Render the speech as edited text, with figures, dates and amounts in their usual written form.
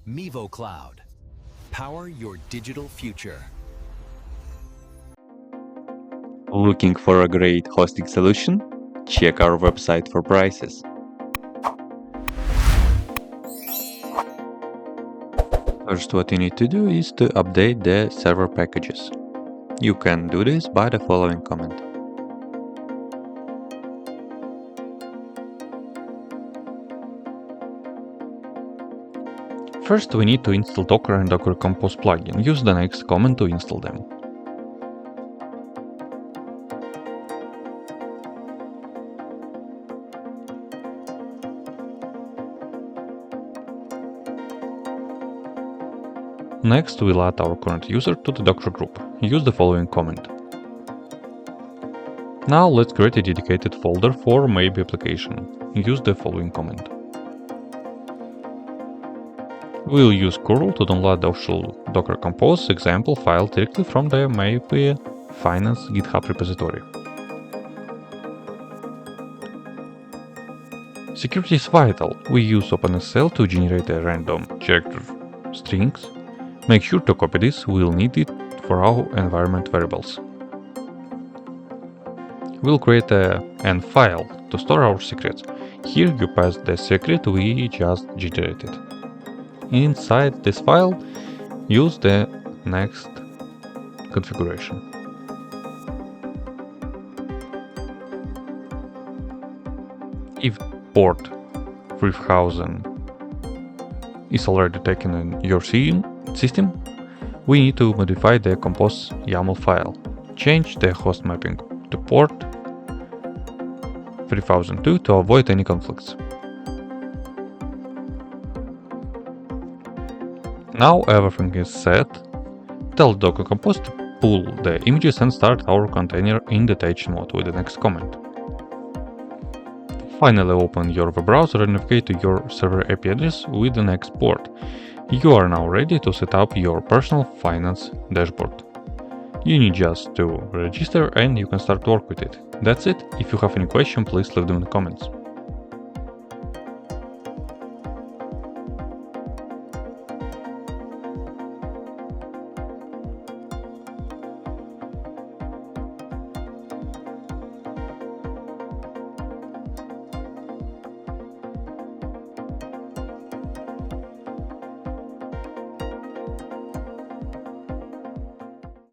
Mevo Cloud. Power your digital future. Looking for a great hosting solution? Check our website for prices. First, what you need to do is to update the server packages. You can do this by the following command. First, we need to install Docker and Docker Compose plugin. Use the next command to install them. Next, we'll add our current user to the Docker group. Use the following command. Now let's create a dedicated folder for maybe application. Use the following command. We'll use curl to download the official Docker Compose example file directly from the maybe finance GitHub repository. Security is vital. We use openssl to generate a random checked strings. Make sure to copy this, we'll need it for our environment variables. We'll create an file to store our secrets. Here you pass the secret we just generated. Inside this file, use the next configuration. If port 3000 is already taken in your system, we need to modify the compose YAML file. Change the host mapping to port 3002 to avoid any conflicts. Now everything is set. Tell Docker Compose to pull the images and start our container in detection mode with the next command. Finally, open your web browser and navigate to your server IP address with the next port. You are now ready to set up your personal finance dashboard. You need just to register and you can start work with it. That's it. If you have any question, please leave them in the comments.